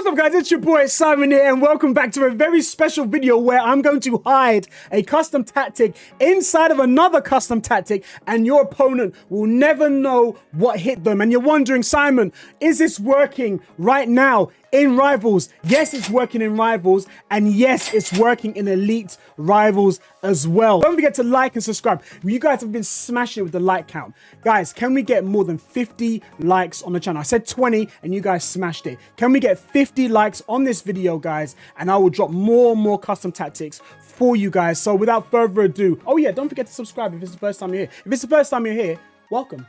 What's up guys, it's your boy Simon here and welcome back to a very special video where I'm going to hide a custom tactic inside of another custom tactic and your opponent will never know what hit them. And you're wondering, Simon, is this working right now in Rivals? Yes, it's working in Rivals, and yes, it's working in Elite Rivals as well. Don't forget to like and subscribe. You guys have been smashing it with the like count. Guys, can we get more than 50 likes on the channel? I said 20 and you guys smashed it. Can we get 50 likes on this video, guys? And I will drop more and more custom tactics for you guys. So without further ado, oh yeah, don't forget to subscribe if it's the first time you're here. If it's the first time you're here, welcome.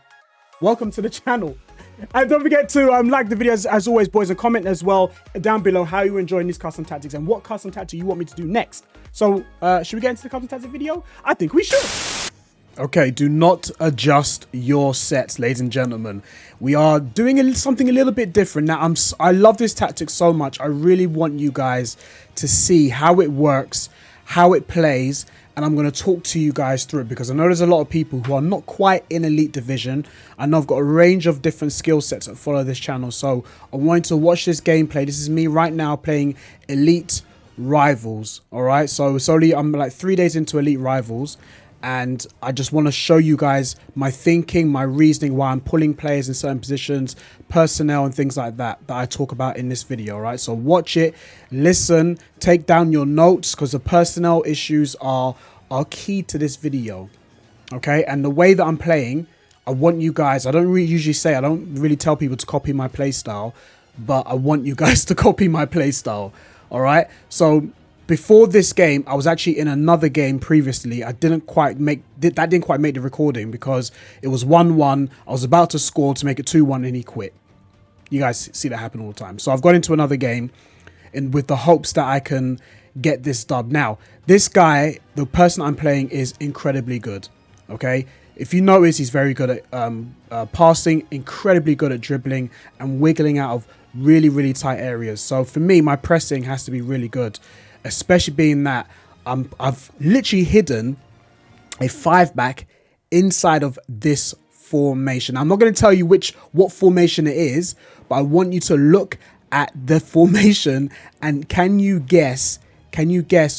Welcome to the channel. And don't forget to like the videos as always, boys, and comment as well down below how you're enjoying these custom tactics and what custom tactic you want me to do next. So should we get into the custom tactic video? I think we should. Okay, do not adjust your sets, ladies and gentlemen. We are doing something a little bit different. Now, I love this tactic so much. I really want you guys to see how it works, how it plays, and I'm going to talk to you guys through it because I know there's a lot of people who are not quite in Elite Division. I know I've got a range of different skill sets that follow this channel, so I want to watch this gameplay. This is me right now playing Elite Rivals, all right? So it's only, I'm like 3 days into Elite Rivals, and I just want to show you guys my thinking, my reasoning, why I'm pulling players in certain positions, personnel and things like that I talk about in this video, right? So watch it, listen, take down your notes because the personnel issues are key to this video, okay? And the way that I'm playing, I want you guys, I don't really tell people to copy my play style, but I want you guys to copy my play style, all right? So before this game, I was actually in another game previously. I didn't quite make the recording because it was 1-1. I was about to score to make it 2-1 and he quit. You guys see that happen all the time. So I've got into another game and with the hopes that I can get this dub. Now, this guy, the person I'm playing, is incredibly good. Okay, if you notice, he's very good at passing, incredibly good at dribbling and wiggling out of really tight areas. So for me, my pressing has to be really good, especially being that I've literally hidden a 5-back inside of this formation. I'm not going to tell you what formation it is, but I want you to look at the formation and can you guess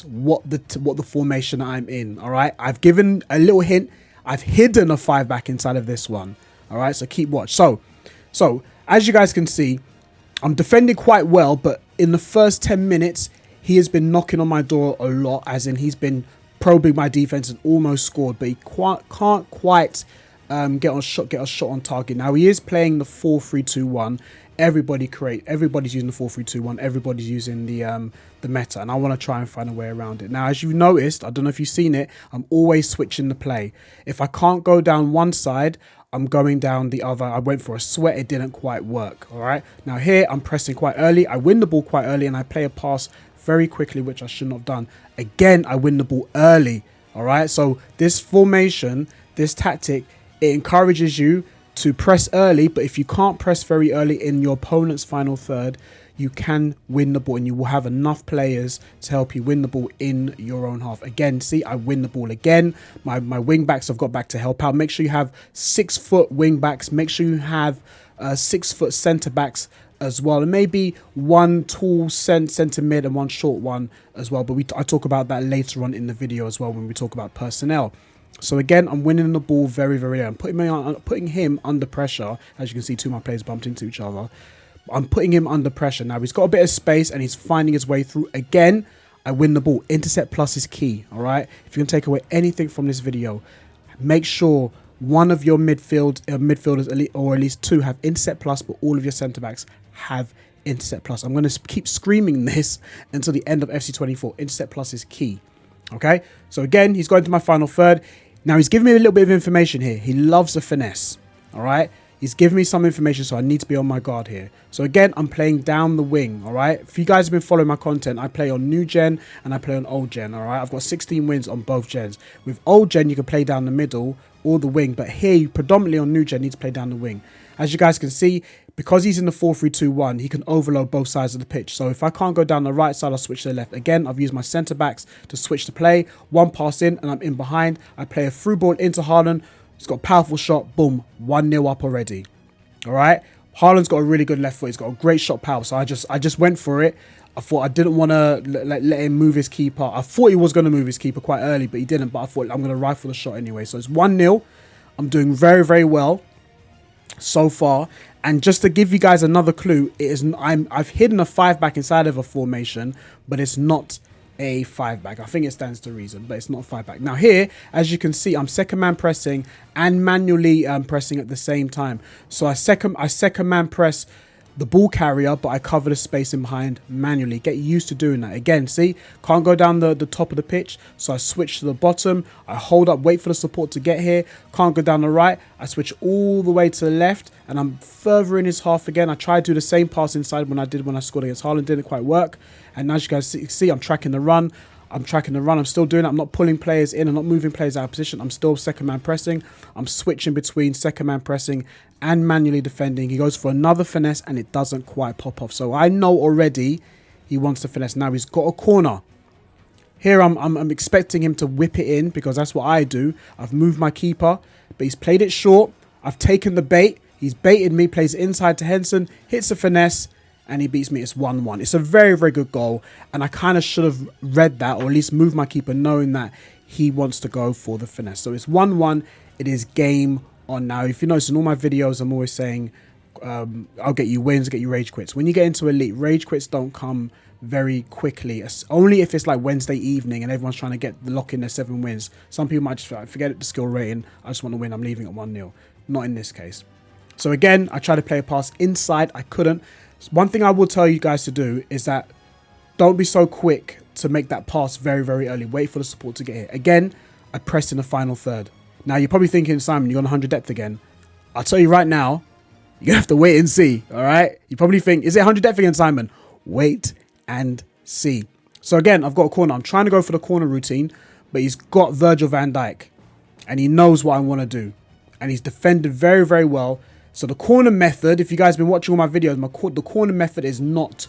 what the formation I'm in? All right, I've given a little hint. I've hidden a 5-back inside of this one. All right, so keep watch. So as you guys can see, I'm defending quite well, but in the first 10 minutes, he has been knocking on my door a lot, as in he's been probing my defense and almost scored, but he can't quite get a shot on target. Now he is playing the 4-3-2-1. Everybody's using the 4-3-2-1. Everybody's using the meta, and I want to try and find a way around it. Now, as you've noticed, I don't know if you've seen it, I'm always switching the play. If I can't go down one side, I'm going down the other. I went for a sweat, it didn't quite work. All right, now here I'm pressing quite early. I win the ball quite early, and I play a pass very quickly, which I shouldn't have done. Again, I win the ball early. All right, so this formation, this tactic, it encourages you to press early, but if you can't press very early in your opponent's final third, you can win the ball and you will have enough players to help you win the ball in your own half. Again, see, I win the ball again. My wing backs have got back to help out. Make sure you have 6-foot wing backs. Make sure you have 6-foot centre backs as well, and maybe one tall centre mid and one short one as well, but I talk about that later on in the video as well when we talk about personnel. So again, I'm winning the ball very early. I'm putting him under pressure. As you can see, two of my players bumped into each other. I'm putting him under pressure. Now he's got a bit of space and he's finding his way through. Again, I win the ball. Intercept plus is key, all right? If you can take away anything from this video, make sure one of your midfielders, or at least two, have intercept plus, but all of your centre backs have intercept plus. I'm going to keep screaming this until the end of FC24. Intercept plus is key. Okay, so again, he's going to my final third. Now he's giving me a little bit of information here. He loves a finesse. All right, he's giving me some information, so I need to be on my guard here. So again, I'm playing down the wing. All right, if you guys have been following my content, I play on new gen and I play on old gen. All right, I've got 16 wins on both gens. With old gen, you can play down the middle or the wing, but here, you predominantly on new gen, need to play down the wing. As you guys can see, because he's in the 4-3-2-1, he can overload both sides of the pitch. So if I can't go down the right side, I'll switch to the left. Again, I've used my centre backs to switch the play. One pass in and I'm in behind. I play a through ball into Haaland. He's got a powerful shot. Boom. 1-0 up already. All right. Haaland's got a really good left foot. He's got a great shot power. So I just went for it. I thought I didn't want to let him move his keeper. I thought he was going to move his keeper quite early, but he didn't. But I thought I'm going to rifle the shot anyway. So it's 1-0. I'm doing very, very well so far. And just to give you guys another clue, I've hidden a 5-back inside of a formation, but it's not a 5-back. I think it stands to reason, but it's not a 5-back. Now here, as you can see, I'm second man pressing and manually pressing at the same time. So I second man press the ball carrier, but I cover the space in behind manually. Get used to doing that. Again, see, can't go down the top of the pitch, so I switch to the bottom. I hold up, wait for the support to get here. Can't go down the right. I switch all the way to the left, and I'm further in his half again. I try to do the same pass inside when I scored against Haaland. Didn't quite work. And as you guys see, I'm tracking the run. I'm still doing it. I'm not pulling players in. I'm not moving players out of position. I'm still second man pressing. I'm switching between second man pressing and manually defending. He goes for another finesse and it doesn't quite pop off. So I know already he wants to finesse. Now he's got a corner. Here I'm expecting him to whip it in because that's what I do. I've moved my keeper, but he's played it short. I've taken the bait. He's baited me, plays it inside to Henson, hits a finesse, and he beats me. It's 1-1. It's a very, very good goal. And I kind of should have read that, or at least moved my keeper knowing that he wants to go for the finesse. So it's 1-1. It is game on now. If you notice in all my videos, I'm always saying, I'll get you wins, get you rage quits. When you get into Elite, rage quits don't come very quickly. It's only if it's like Wednesday evening and everyone's trying to lock in their 7 wins. Some people might just forget the skill rating. I just want to win. I'm leaving at 1-0. Not in this case. So again, I tried to play a pass inside. I couldn't. One thing I will tell you guys to do is that don't be so quick to make that pass very, very early. Wait for the support to get here. Again, I pressed in the final third. Now, you're probably thinking, Simon, you're on 100 depth again. I'll tell you right now, you're going to have to wait and see, all right? You probably think, is it 100 depth again, Simon? Wait and see. So again, I've got a corner. I'm trying to go for the corner routine, but he's got Virgil van Dijk, and he knows what I want to do. And he's defended very, very well. So the corner method, if you guys have been watching all my videos, the corner method is not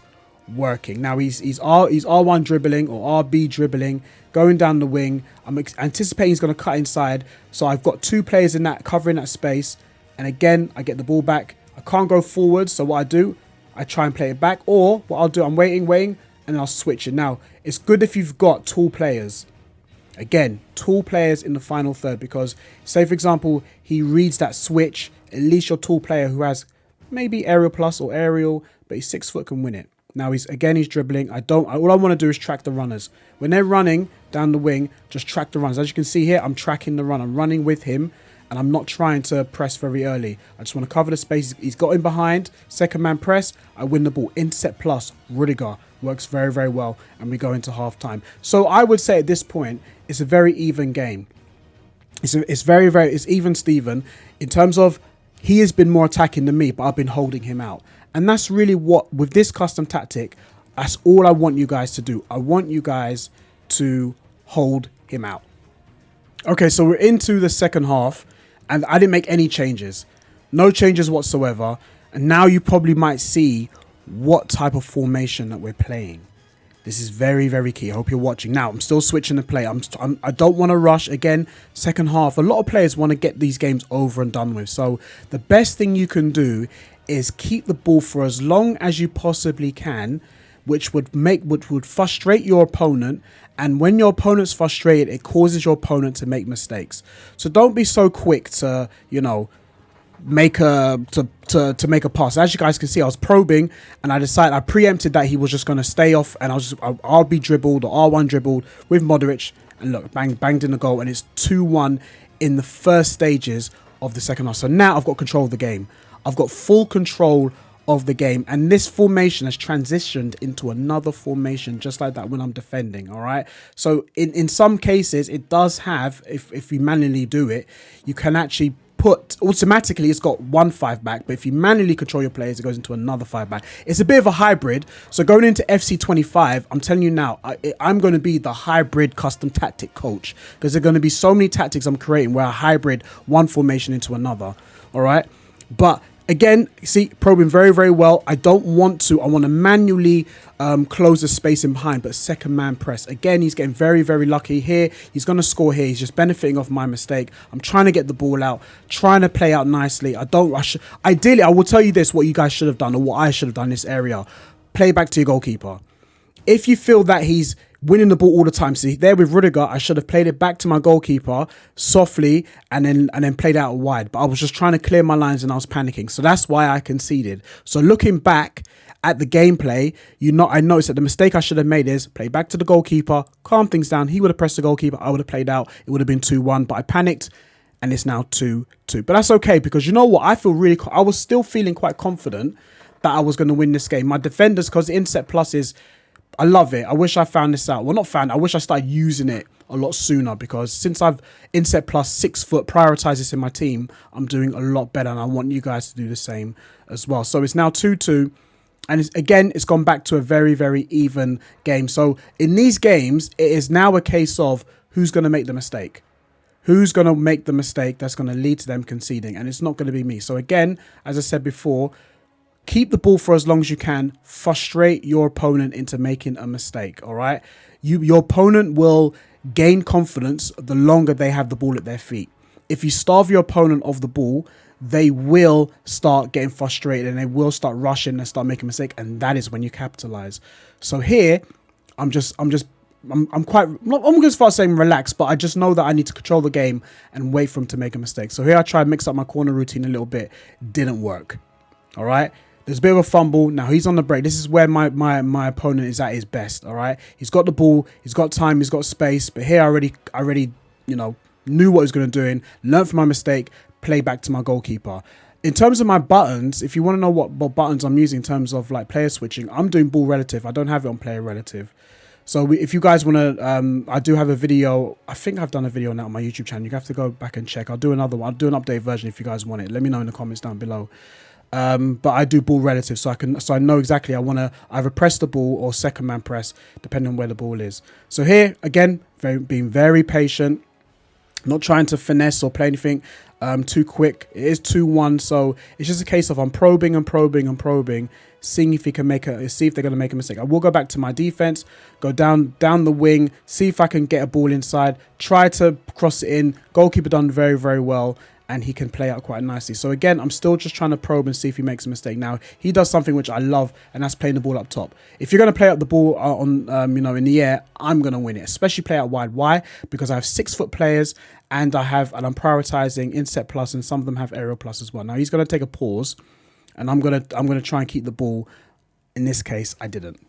working. Now he's R1 dribbling or RB dribbling, going down the wing. I'm anticipating he's going to cut inside. So I've got 2 players in that covering that space. And again, I get the ball back. I can't go forward. So what I do, I try and play it back. Or what I'll do, I'm waiting, and then I'll switch it. Now, it's good if you've got tall players. Again, tall players in the final third, because say, for example, he reads that switch. At least your tall player who has maybe aerial plus or aerial, but he's 6 foot can win it. Now he's dribbling. All I want to do is track the runners. When they're running down the wing, just track the runners. As you can see here, I'm tracking the run. I'm running with him, and I'm not trying to press very early. I just want to cover the space. He's got in behind. Second man press. I win the ball. Intercept plus. Rudiger works very, very well, and we go into half time. So I would say at this point, it's a very even game. It's even Steven in terms of he has been more attacking than me, but I've been holding him out. And that's really what, with this custom tactic, that's all I want you guys to do. I want you guys to hold him out. Okay, so we're into the second half, and I didn't make any changes. No changes whatsoever. And now you probably might see what type of formation that we're playing. This is very, very key. I hope you're watching. Now, I'm still switching the play. I don't want to rush. Again, second half. A lot of players want to get these games over and done with. So the best thing you can do is keep the ball for as long as you possibly can, which would frustrate your opponent. And when your opponent's frustrated, it causes your opponent to make mistakes. So don't be so quick to, make a pass. As you guys can see, I was probing and I preempted that he was just going to stay off, and I'll be dribbled or R1 dribbled with Modric, and look, banged in the goal, and it's 2-1 in the first stages of the second half. So now I've got control of the game. I've got full control of the game, and this formation has transitioned into another formation just like that when I'm defending. All right, so in some cases it does have, if you manually do it, you can actually automatically it's got 1 5-back, but if you manually control your players, it goes into another 5-back. It's a bit of a hybrid. So going into FC 25, I'm telling you now, I'm going to be the hybrid custom tactic coach, because there are going to be so many tactics I'm creating where I hybrid one formation into another. All right, but Again, see, probing very, very well. I don't want to. I want to manually close the space in behind, but second man press. Again, he's getting very, very lucky here. He's going to score here. He's just benefiting off my mistake. I'm trying to get the ball out, trying to play out nicely. I don't rush. Ideally, I will tell you this, what you guys should have done, or what I should have done in this area. Play back to your goalkeeper. If you feel that he's winning the ball all the time, see there with Rudiger, I should have played it back to my goalkeeper softly and then played out wide. But I was just trying to clear my lines and I was panicking. So that's why I conceded. So looking back at the gameplay, I noticed that the mistake I should have made is play back to the goalkeeper, calm things down. He would have pressed the goalkeeper. I would have played out. It would have been 2-1, but I panicked and it's now 2-2. But that's okay, because you know what? I was still feeling quite confident that I was going to win this game. My defenders, because the inset plus is, I love it. I wish I found this out. Well, not found. I wish I started using it a lot sooner, because since I've inset plus 6 foot, prioritize this in my team, I'm doing a lot better, and I want you guys to do the same as well. So it's now 2-2. And it's gone back to a very, very even game. So in these games, it is now a case of who's going to make the mistake. Who's going to make the mistake that's going to lead to them conceding? And it's not going to be me. So again, as I said before, keep the ball for as long as you can. Frustrate your opponent into making a mistake, all right? Your opponent will gain confidence the longer they have the ball at their feet. If you starve your opponent of the ball, they will start getting frustrated and they will start rushing and start making a mistake, and that is when you capitalize. So here, I'm quite, I'm going as far as saying relaxed, but I just know that I need to control the game and wait for him to make a mistake. So here I try to mix up my corner routine a little bit. Didn't work. All right. There's a bit of a fumble. Now he's on the break. This is where my opponent is at his best. All right. He's got the ball. He's got time. He's got space. But here I already, knew what I was going to do and learned from my mistake. Play back to my goalkeeper. In terms of my buttons, if you want to know what buttons I'm using in terms of like player switching, I'm doing ball relative. I don't have it on player relative. So if you guys want to, I do have a video. I think I've done a video on that on my YouTube channel. You have to go back and check. I'll do another one. I'll do an updated version if you guys want it. Let me know in the comments down below. But I do ball relative, so I know exactly I want to either press the ball or second man press, depending on where the ball is. So here again, being very patient, not trying to finesse or play anything too quick. It is 2-1, so it's just a case of I'm probing and probing and probing, seeing if he can see if they're going to make a mistake. I will go back to my defense, go down the wing, see if I can get a ball inside, try to cross it in. Goalkeeper done very, very well, and he can play out quite nicely. So again, I'm still just trying to probe and see if he makes a mistake. Now, he does something which I love, and that's playing the ball up top. If you're going to play up the ball on, in the air, I'm going to win it, especially play out wide. Why? Because I have 6 foot players, and I'm prioritizing inset plus, and some of them have aerial plus as well. Now, he's going to take a pause, and I'm going to try and keep the ball. In this case, I didn't.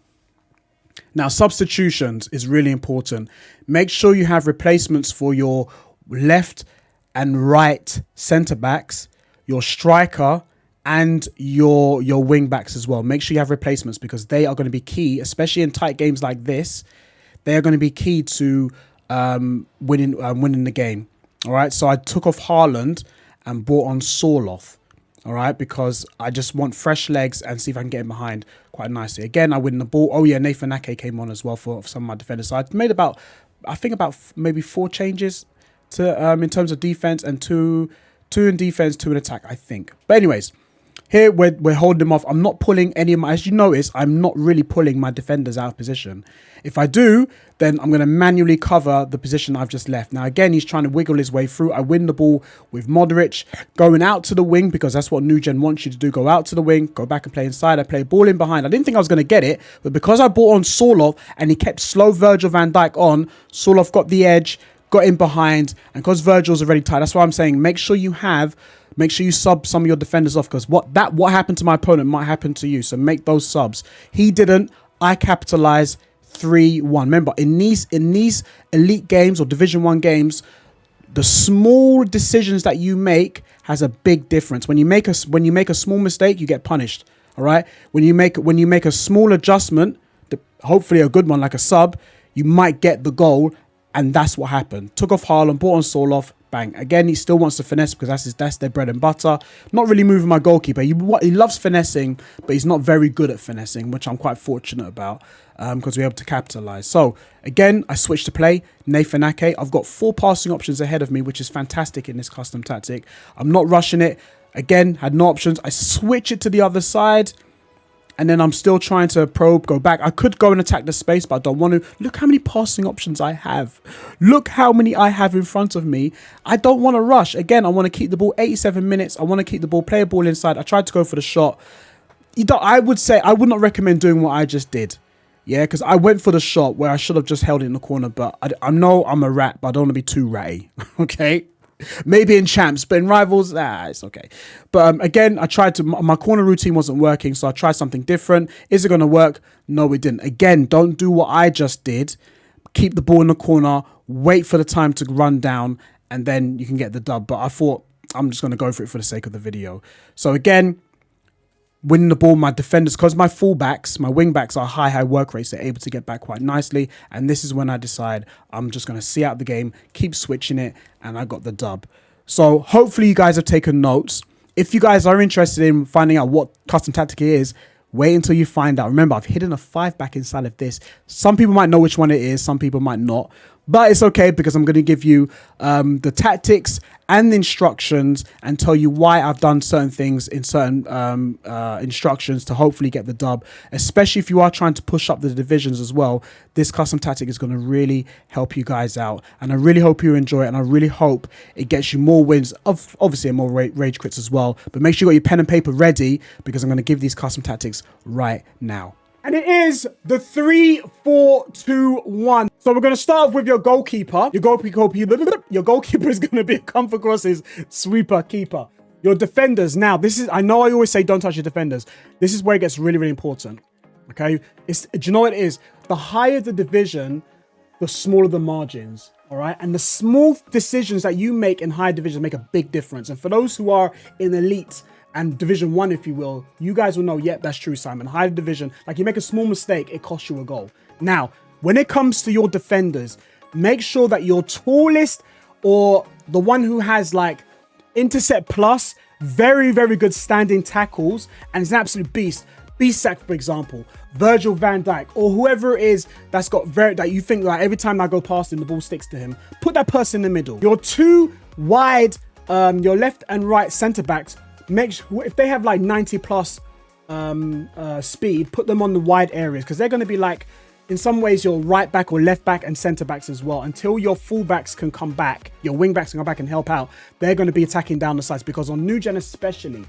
Now, substitutions is really important. Make sure you have replacements for your left and right centre backs, your striker, and your wing backs as well. Make sure you have replacements, because they are going to be key, especially in tight games like this. They are going to be key to winning the game. All right. So I took off Haaland and brought on Sorloth. All right, because I just want fresh legs and see if I can get him behind quite nicely. Again, I win the ball. Oh yeah, Nathan Ake came on as well for some of my defenders. So I made about maybe 4 changes to in terms of defense, and two in defense, 2 in attack, I think. But anyways, here we're holding them off. I'm not pulling any of my, as you notice, I'm not really pulling my defenders out of position. If I do, then I'm going to manually cover the position I've just left. Now, again, he's trying to wiggle his way through. I win the ball with Modric going out to the wing, because that's what New Gen wants you to do. Go out to the wing, go back and play inside. I play ball in behind. I didn't think I was going to get it, but because I brought on Sorloth and he kept slow Virgil van Dijk on, Sorloth got the edge, got in behind, and because Virgil's already tight, that's why I'm saying make sure you sub some of your defenders off, because what happened to my opponent might happen to you. So make those subs. He didn't. I capitalized 3-1. Remember, in these elite games or Division 1 games, the small decisions that you make has a big difference. When you make a small mistake, you get punished. All right. When you make a small adjustment, hopefully a good one like a sub, you might get the goal. And that's what happened. Took off Haaland, brought on Sorloth, bang. Again, he still wants to finesse because that's their bread and butter. Not really moving my goalkeeper. He loves finessing, but he's not very good at finessing, which I'm quite fortunate about because we're able to capitalize. So again, I switched to play Nathan Ake. I've got 4 passing options ahead of me, which is fantastic in this custom tactic. I'm not rushing it. Again, had no options. I switch it to the other side. And then I'm still trying to probe, go back. I could go and attack the space, but I don't want to. Look how many passing options I have. Look how many I have in front of me. I don't want to rush. Again, I want to keep the ball 87 minutes. I want to keep the ball, play a ball inside. I tried to go for the shot. I would say I would not recommend doing what I just did. Yeah, because I went for the shot where I should have just held it in the corner. But I know I'm a rat, but I don't want to be too ratty. Okay. Maybe in champs, but in rivals, it's okay. But again, I tried to, my corner routine wasn't working, so I tried something different. Is it going to work? No, it didn't. Again, don't do what I just did. Keep the ball in the corner, wait for the time to run down, and then you can get the dub. But I thought I'm just going to go for it for the sake of the video. So again, winning the ball, my defenders, because my fullbacks, my wing backs are high work rates, they're able to get back quite nicely. And this is when I decide I'm just going to see out the game, keep switching it, and I got the dub. So hopefully you guys have taken notes. If you guys are interested in finding out what custom tactic it is, wait until you find out. Remember, I've hidden a 5-back inside of this. Some people might know which one it is, some people might not. But it's okay because I'm going to give you the tactics and the instructions and tell you why I've done certain things in certain instructions to hopefully get the dub. Especially if you are trying to push up the divisions as well, this custom tactic is going to really help you guys out. And I really hope you enjoy it, and I really hope it gets you more wins, obviously more rage quits as well. But make sure you got your pen and paper ready because I'm going to give these custom tactics right now. And it is the 3-4-2-1. So we're going to start off with your goalkeeper. Your goalkeeper is going to be a comfort crosses sweeper keeper. Your defenders. Now, I know I always say don't touch your defenders. This is where it gets really, really important. Okay. Do you know what it is? The higher the division, the smaller the margins. All right. And the small decisions that you make in higher divisions make a big difference. And for those who are in elite and Division 1, if you will, you guys will know, yep, that's true, Simon. Higher division, like you make a small mistake, it costs you a goal. Now, when it comes to your defenders, make sure that your tallest or the one who has like intercept plus, very, very good standing tackles, and is an absolute beast. Isak, for example, Virgil van Dijk, or whoever it is that's got that you think like every time I go past him, the ball sticks to him. Put that person in the middle. Your 2 wide, your left and right centre backs, if they have like 90 plus speed, put them on the wide areas because they're going to be like, in some ways, your right back or left back and centre backs as well. Until your full backs can come back, your wing backs can come back and help out, they're going to be attacking down the sides because on new gen especially,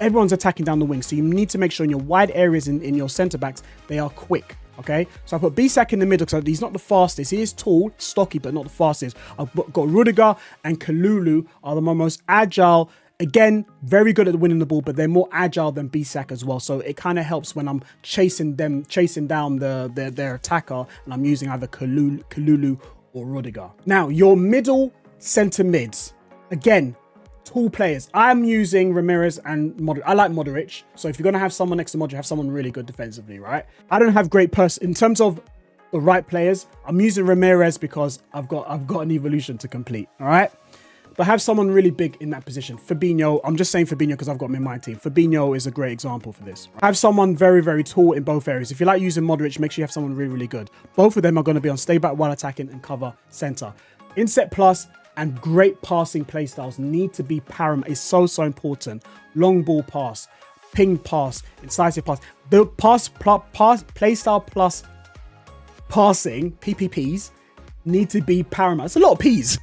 everyone's attacking down the wing. So you need to make sure in your wide areas in your centre backs, they are quick. Okay, so I put Isak in the middle because he's not the fastest. He is tall, stocky, but not the fastest. I've got Rudiger and Kalulu are the most agile. Again, very good at winning the ball, but they're more agile than Isak as well. So it kind of helps when I'm chasing down their attacker, and I'm using either Kalulu or Rudiger. Now, your middle centre mids. Again, tall players. I'm using Ramirez and Modric. I like Modric. So if you're going to have someone next to Modric, have someone really good defensively, right? I don't have great in terms of the right players. I'm using Ramirez because I've got an evolution to complete, all right? But have someone really big in that position. Fabinho, I'm just saying Fabinho because I've got him in my team. Fabinho is a great example for this. Have someone very, very tall in both areas. If you like using Modric, make sure you have someone really, really good. Both of them are going to be on stay back while attacking and cover centre. Inset plus and great passing playstyles need to be paramount. It's so, so important. Long ball pass, ping pass, incisive pass. The playstyle plus passing, PPPs, need to be paramount. It's a lot of Ps.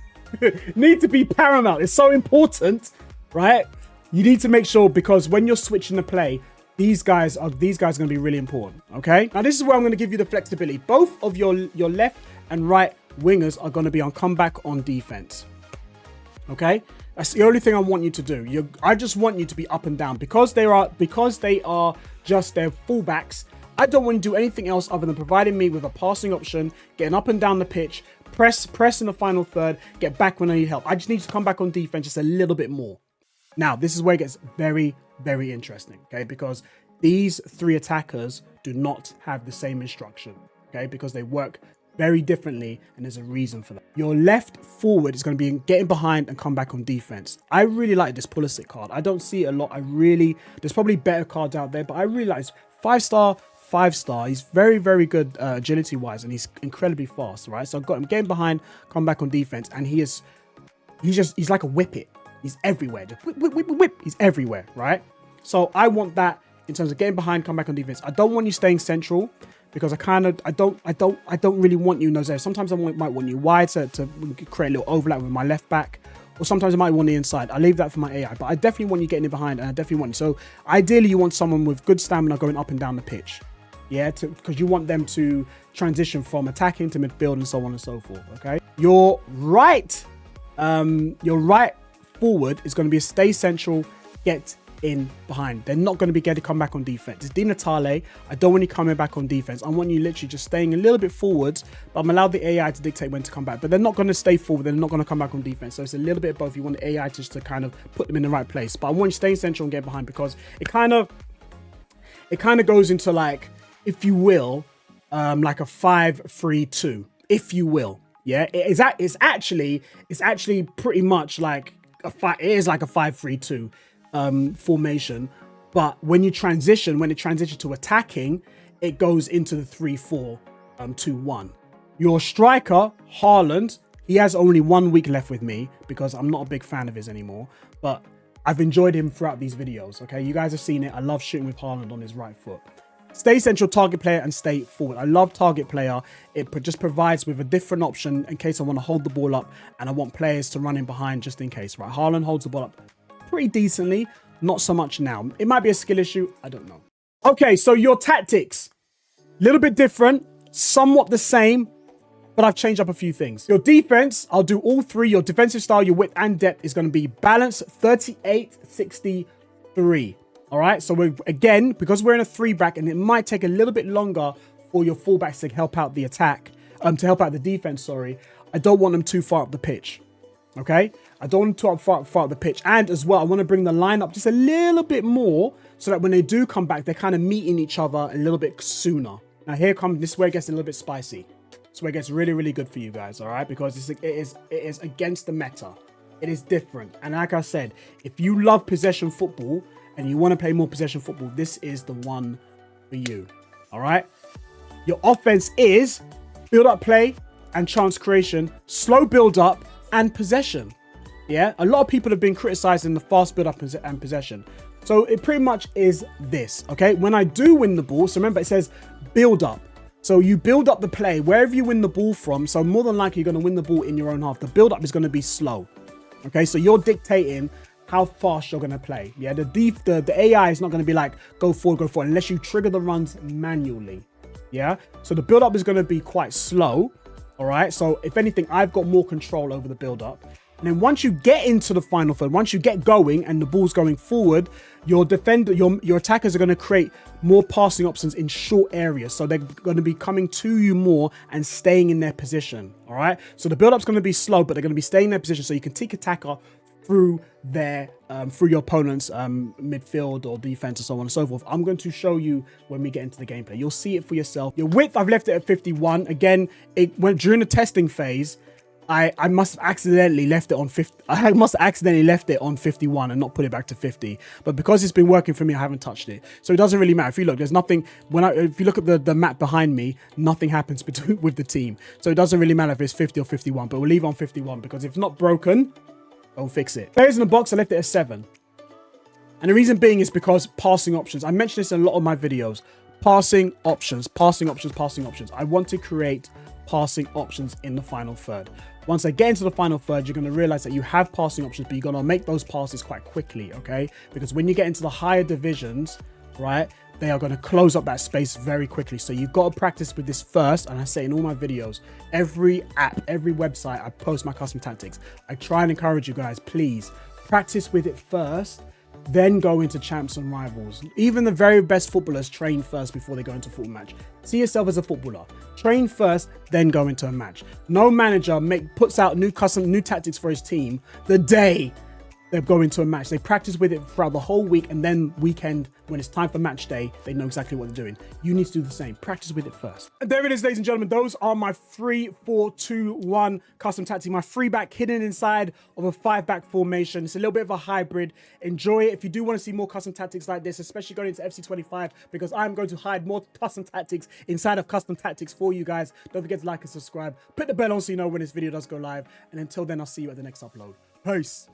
Need to be paramount. It's so important, right? You need to make sure because when you're switching the play, these guys are going to be really important. Okay. Now this is where I'm going to give you the flexibility. Both of your left and right wingers are going to be on comeback on defense. Okay. That's the only thing I want you to do. I just want you to be up and down because they are just their fullbacks. I don't want to do anything else other than providing me with a passing option, getting up and down the pitch, press in the final third, get back when I need help. I just need to come back on defense just a little bit more. Now, this is where it gets very, very interesting, okay? Because these 3 attackers do not have the same instruction, okay? Because they work very differently, and there's a reason for that. Your left forward is going to be getting behind and come back on defense. I really like this Pulisic card. I don't see it a lot. There's probably better cards out there, but I really like this 5-star, 5-star. He's very, very good agility wise, and he's incredibly fast, right? So I've got him getting behind, come back on defense, and he's like a whippet. He's everywhere. Just whip, whip, whip, whip. He's everywhere, right? So I want that in terms of getting behind, come back on defense. I don't want you staying central, because I don't really want you in those areas. Sometimes I might want you wide to create a little overlap with my left back, or sometimes I might want the inside. I leave that for my AI, but I definitely want you getting in behind, and I definitely want you. So ideally, you want someone with good stamina going up and down the pitch, yeah, because you want them to transition from attacking to midfield and so on and so forth. Okay, your right forward is going to be a stay central, get in behind. They're not going to be getting to come back on defense. It's Di Natale. I don't want you coming back on defense. I want you literally just staying a little bit forwards, but I'm allowed the AI to dictate when to come back. But they're not going to stay forward. They're not going to come back on defense. So it's a little bit of both. You want the AI just to kind of put them in the right place. But I want you staying central and get behind, because it kind of goes into, like, if you will, like a 5-3-2, if you will. Yeah, it's actually pretty much like a 5-3-2 formation, but when it transitions to attacking, it goes into the 3-4-2-1. Your striker, Haaland, he has only 1 week left with me because I'm not a big fan of his anymore, but I've enjoyed him throughout these videos. Okay, you guys have seen it. I love shooting with Haaland on his right foot. Stay central, target player, and stay forward. I love target player. It just provides with a different option in case I want to hold the ball up and I want players to run in behind just in case, right? Haaland holds the ball up pretty decently, not so much now. It might be a skill issue, I don't know. Okay, so your tactics, a little bit different, somewhat the same, but I've changed up a few things. Your defense, I'll do all three. Your defensive style, your width and depth is going to be balance 38-63. All right, so again, because we're in a 3-back, and it might take a little bit longer for your fullbacks to help out the attack, to help out the defense, sorry. I don't want them too far up the pitch. Okay, I don't want them too far up the pitch. And as well, I want to bring the line up just a little bit more so that when they do come back, they're kind of meeting each other a little bit sooner. Now this is where it gets a little bit spicy. This is where it gets really, really good for you guys, all right? Because it is against the meta. It is different. And like I said, if you love possession football and you want to play more possession football, this is the one for you, all right? Your offense is build-up play and chance creation, slow build-up, and possession. Yeah, a lot of people have been criticizing the fast build up and possession, so it pretty much is this. Okay, when I do win the ball, so remember it says build up, so you build up the play wherever you win the ball from. So more than likely you're going to win the ball in your own half. The build up is going to be slow. Okay, so you're dictating how fast you're going to play. Yeah, the AI is not going to be like go forward unless you trigger the runs manually. Yeah, so the build up is going to be quite slow. All right, so if anything, I've got more control over the build-up. And then once you get into the final third, once you get going and the ball's going forward, your attackers are going to create more passing options in short areas. So they're going to be coming to you more and staying in their position. All right, so the build-up's going to be slow, but they're going to be staying in their position. So you can take attacker through your opponent's midfield or defense and so on and so forth. I'm going to show you when we get into the gameplay. You'll see it for yourself. Your width, I've left it at 51. Again, it went during the testing phase. I must have accidentally left it on 50. I must have accidentally left it on 51 and not put it back to 50. But because it's been working for me, I haven't touched it. So it doesn't really matter. If you look, there's nothing. If you look at the map behind me, nothing happens with the team. So it doesn't really matter if it's 50 or 51. But we'll leave on 51 because if it's not broken, don't fix it. Players in the box, I left it at 7. And the reason being is because passing options. I mentioned this in a lot of my videos. Passing options, passing options, passing options. I want to create passing options in the final third. Once I get into the final third, you're going to realize that you have passing options, but you're going to make those passes quite quickly, okay? Because when you get into the higher divisions, right, they are going to close up that space very quickly. So you've got to practice with this first. And I say in all my videos, every app, every website, I post my custom tactics. I try and encourage you guys, please practice with it first, then go into champs and rivals. Even the very best footballers train first before they go into a football match. See yourself as a footballer. Train first, then go into a match. No manager puts out new tactics for his team the day they're going to a match. They practice with it throughout the whole week, and then weekend, when it's time for match day, they know exactly what they're doing. You need to do the same. Practice with it first. And there it is, ladies and gentlemen. Those are my 3-4-2-1 custom tactic. My 3-back hidden inside of a 5-back formation. It's a little bit of a hybrid. Enjoy it. If you do want to see more custom tactics like this, especially going into FC25, because I'm going to hide more custom tactics inside of custom tactics for you guys. Don't forget to like and subscribe. Put the bell on so you know when this video does go live. And until then, I'll see you at the next upload. Peace.